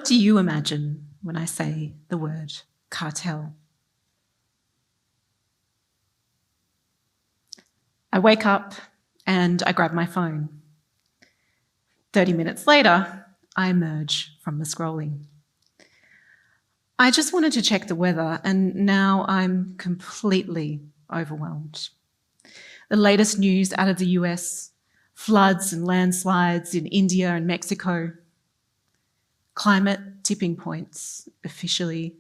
do you imagine when I say the word cartel? I wake up and I grab my phone. 30 minutes later, I emerge from the scrolling. I just wanted to check the weather, and now I'm completely overwhelmed. The latest news out of the US, floods and landslides in India and Mexico. Climate tipping points officially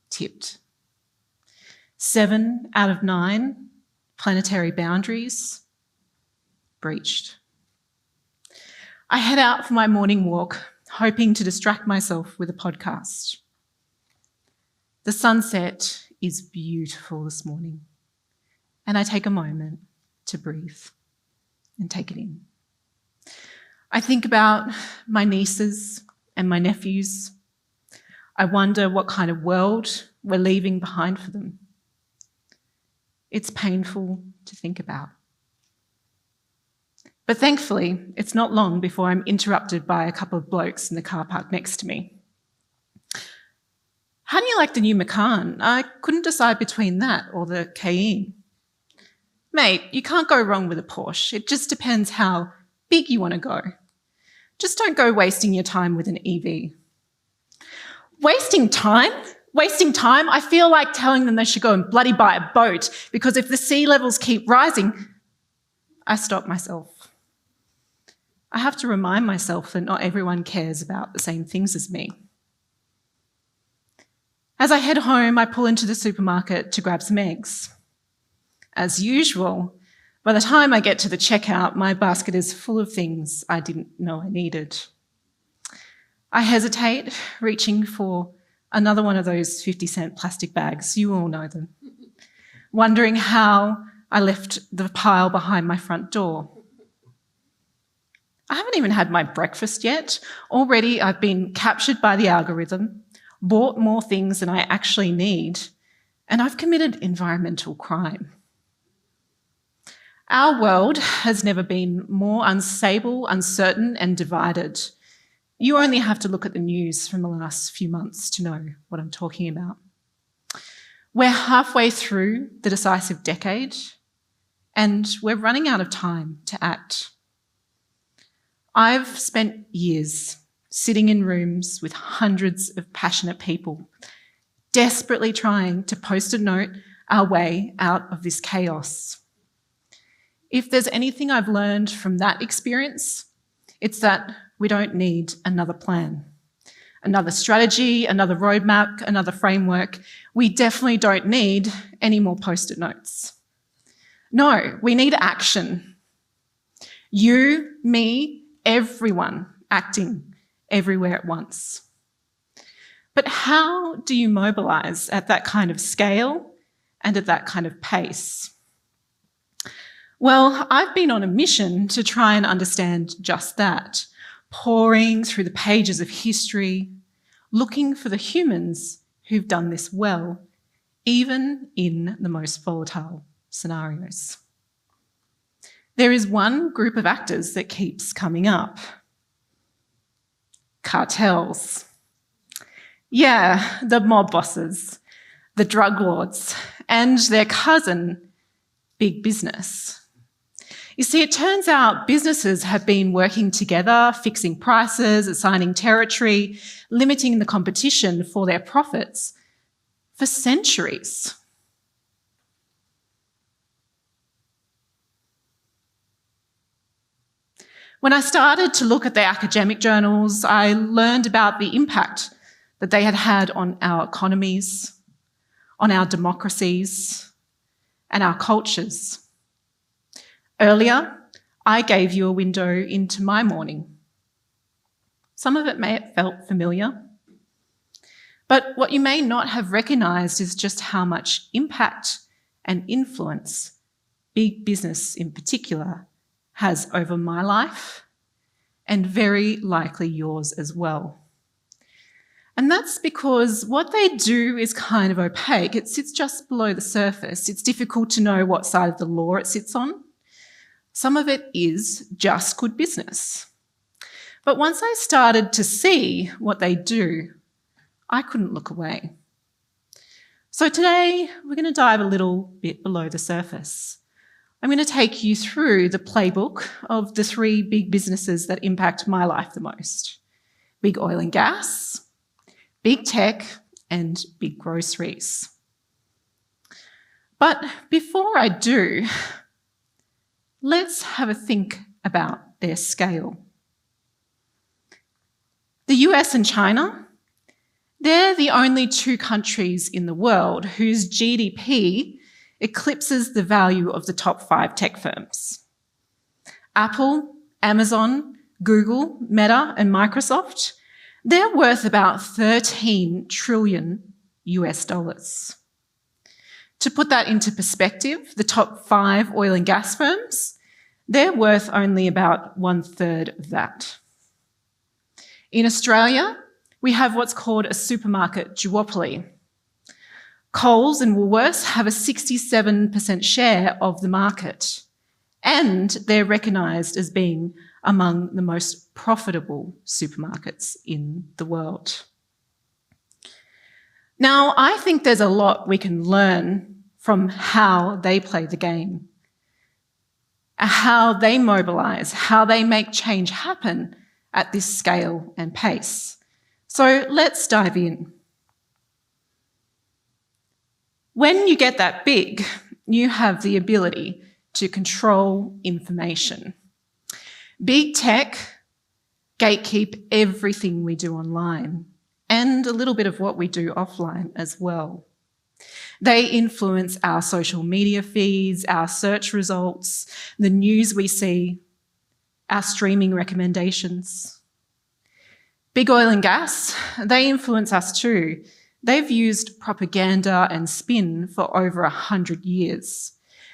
tipped. 7 out of 9 planetary boundaries breached. I head out for my morning walk, hoping to distract myself with a podcast. The sunset is beautiful this morning, and I take a moment to breathe and take it in. I think about my nieces and my nephews. I wonder what kind of world we're leaving behind for them. It's painful to think about. But thankfully, it's not long before I'm interrupted by a couple of blokes in the car park next to me. How do you like the new Macan? I couldn't decide between that or the Cayenne. Mate, you can't go wrong with a Porsche. It just depends how big you want to go. Just don't go wasting your time with an EV. Wasting time? Wasting time? I feel like telling them they should go and bloody buy a boat, because if the sea levels keep rising, I stop myself. I have to remind myself that not everyone cares about the same things as me. As I head home, I pull into the supermarket to grab some eggs. As usual, by the time I get to the checkout, my basket is full of things I didn't know I needed. I hesitate, reaching for another one of those 50-cent plastic bags. You all know them. Wondering how I left the pile behind my front door. I haven't even had my breakfast yet. Already I've been captured by the algorithm, bought more things than I actually need, and I've committed environmental crime. Our world has never been more unstable, uncertain, and divided. You only have to look at the news from the last few months to know what I'm talking about. We're halfway through the decisive decade, and we're running out of time to act. I've spent years sitting in rooms with hundreds of passionate people, desperately trying to post a note our way out of this chaos. If there's anything I've learned from that experience, it's that we don't need another plan, another strategy, another roadmap, another framework. We definitely don't need any more post-it notes. No, we need action. You, me, everyone acting everywhere at once. But how do you mobilise at that kind of scale and at that kind of pace? Well, I've been on a mission to try and understand just that, poring through the pages of history, looking for the humans who've done this well, even in the most volatile scenarios. There is one group of actors that keeps coming up. Cartels. Yeah, the mob bosses, the drug lords, and their cousin, big business. You see, it turns out businesses have been working together, fixing prices, assigning territory, limiting the competition for their profits for centuries. When I started to look at the academic journals, I learned about the impact that they had had on our economies, on our democracies, and our cultures. Earlier, I gave you a window into my morning. Some of it may have felt familiar, but what you may not have recognised is just how much impact and influence big business in particular has over my life, and very likely yours as well. And that's because what they do is kind of opaque. It sits just below the surface. It's difficult to know what side of the law it sits on. Some of it is just good business. But once I started to see what they do, I couldn't look away. So today, we're going to dive a little bit below the surface. I'm going to take you through the playbook of the three big businesses that impact my life the most: big oil and gas, big tech, and big groceries. But before I do, let's have a think about their scale. The US and China, they're the only two countries in the world whose GDP eclipses the value of the top 5 tech firms. Apple, Amazon, Google, Meta, and Microsoft, they're worth about 13 trillion US dollars. To put that into perspective, the top 5 oil and gas firms, they're worth only about 1/3 of that. In Australia, we have what's called a supermarket duopoly. Coles and Woolworths have a 67% share of the market, and they're recognised as being among the most profitable supermarkets in the world. Now, I think there's a lot we can learn from how they play the game, how they mobilise, how they make change happen at this scale and pace. So let's dive in. When you get that big, you have the ability to control information. Big tech gatekeep everything we do online and a little bit of what we do offline as well. They influence our social media feeds, our search results, the news we see, our streaming recommendations. Big oil and gas, they influence us too. They've used propaganda and spin for over 100 years,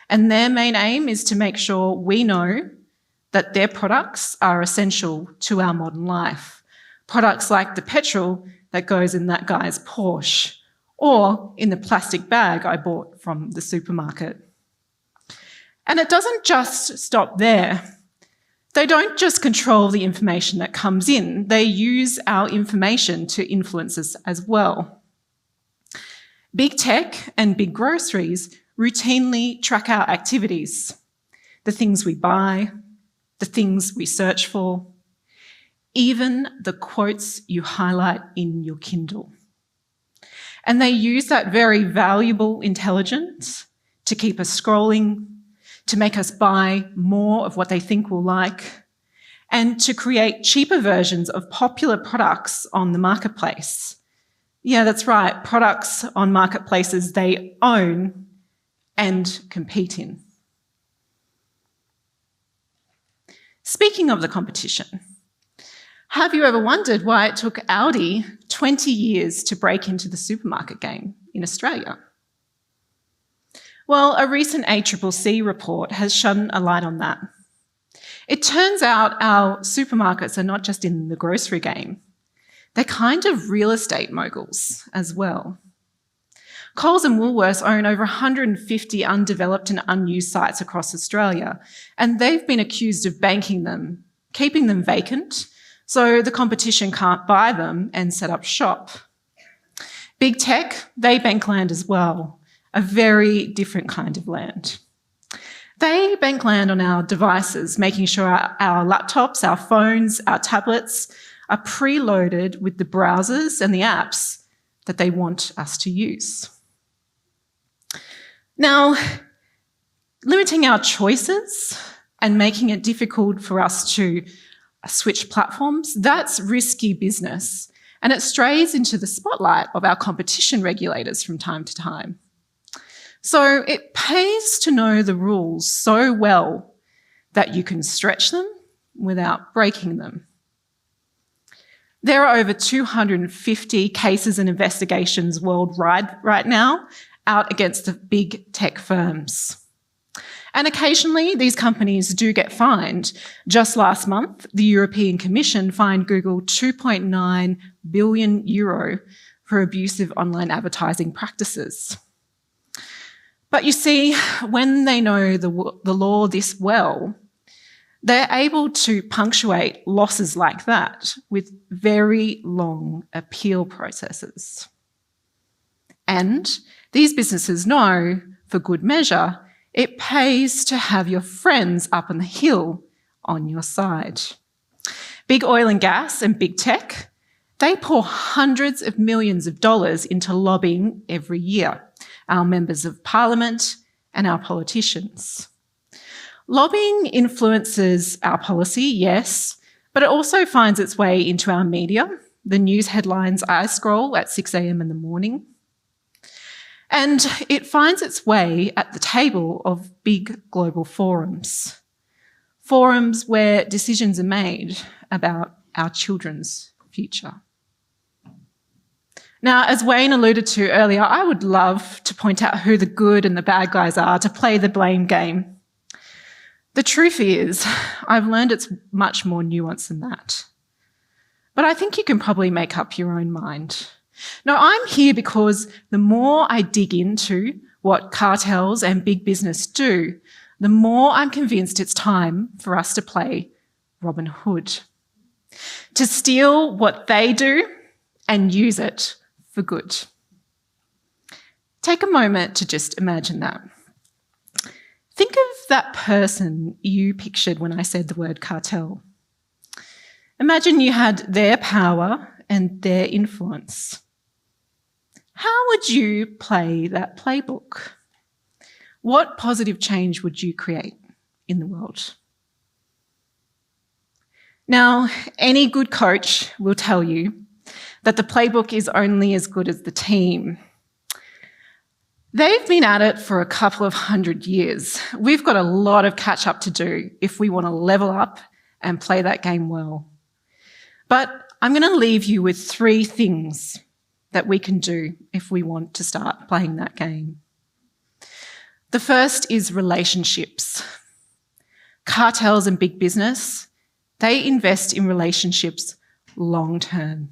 and their main aim is to make sure we know that their products are essential to our modern life. Products like the petrol that goes in that guy's Porsche, or in the plastic bag I bought from the supermarket. And it doesn't just stop there. They don't just control the information that comes in, they use our information to influence us as well. Big tech and big groceries routinely track our activities, the things we buy, the things we search for, even the quotes you highlight in your Kindle. And they use that very valuable intelligence to keep us scrolling, to make us buy more of what they think we'll like, and to create cheaper versions of popular products on the marketplace. Yeah, that's right, products on marketplaces they own and compete in. Speaking of the competition, have you ever wondered why it took Audi 20 years to break into the supermarket game in Australia? Well, a recent ACCC report has shone a light on that. It turns out our supermarkets are not just in the grocery game, they're kind of real estate moguls as well. Coles and Woolworths own over 150 undeveloped and unused sites across Australia, and they've been accused of banking them, keeping them vacant, so the competition can't buy them and set up shop. Big tech, they bank land as well, a very different kind of land. They bank land on our devices, making sure our laptops, our phones, our tablets are preloaded with the browsers and the apps that they want us to use. Now, limiting our choices and making it difficult for us to switch platforms, that's risky business, and it strays into the spotlight of our competition regulators from time to time. So it pays to know the rules so well that you can stretch them without breaking them. There are over 250 cases and investigations worldwide right now out against the big tech firms. And occasionally these companies do get fined. Just last month, the European Commission fined Google €2.9 billion for abusive online advertising practices. But you see, when they know the law this well, They're able to punctuate losses like that with very long appeal processes. And these businesses know, for good measure, it pays to have your friends up on the hill on your side. Big oil and gas and big tech, they pour hundreds of millions of dollars into lobbying every year, our members of parliament and our politicians. Lobbying influences our policy, yes, but it also finds its way into our media, the news headlines I scroll at 6 a.m. in the morning. And it finds its way at the table of big global forums. Forums where decisions are made about our children's future. Now, as Wayne alluded to earlier, I would love to point out who the good and the bad guys are, to play the blame game. The truth is, I've learned it's much more nuanced than that. But I think you can probably make up your own mind. Now, I'm here because the more I dig into what cartels and big business do, the more I'm convinced it's time for us to play Robin Hood. To steal what they do and use it for good. Take a moment to just imagine that. Think of that person you pictured when I said the word cartel. Imagine you had their power and their influence. How would you play that playbook? What positive change would you create in the world? Now, any good coach will tell you that the playbook is only as good as the team. They've been at it for a couple of 100 years. We've got a lot of catch up to do if we want to level up and play that game well. But I'm going to leave you with 3 things that we can do if we want to start playing that game. The first is relationships. Cartels and big business, they invest in relationships long term.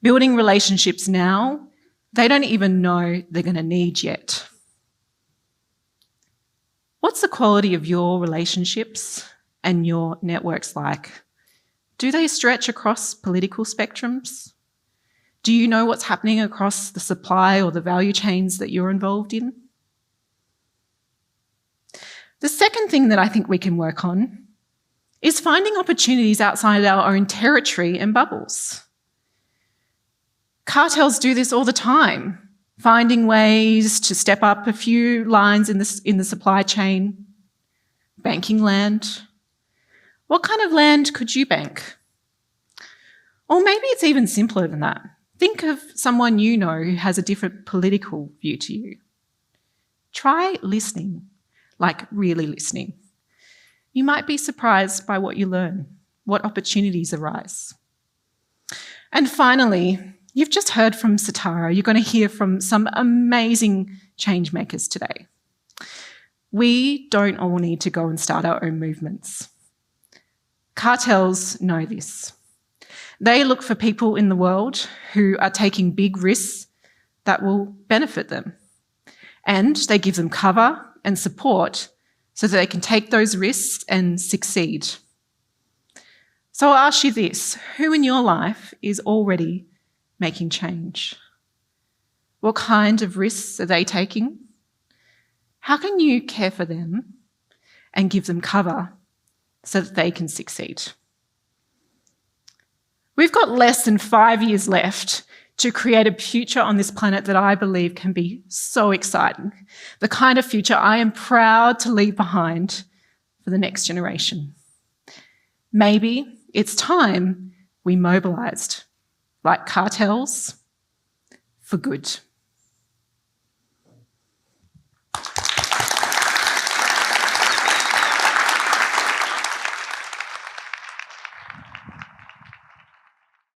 Building relationships now, they don't even know they're going to need yet. What's the quality of your relationships and your networks like? Do they stretch across political spectrums? Do you know what's happening across the supply or the value chains that you're involved in? The second thing that I think we can work on is finding opportunities outside our own territory and bubbles. Cartels do this all the time, finding ways to step up a few lines in the supply chain, banking land. What kind of land could you bank? Or maybe it's even simpler than that. Think of someone you know who has a different political view to you. Try listening, like really listening. You might be surprised by what you learn, what opportunities arise. And finally, you've just heard from Sitara. You're going to hear from some amazing change makers today. We don't all need to go and start our own movements. Cartels know this. They look for people in the world who are taking big risks that will benefit them. And they give them cover and support so that they can take those risks and succeed. So I'll ask you this: who in your life is already making change? What kind of risks are they taking? How can you care for them and give them cover so that they can succeed? We've got less than 5 years left to create a future on this planet that I believe can be so exciting, the kind of future I am proud to leave behind for the next generation. Maybe it's time we mobilised, like cartels, for good.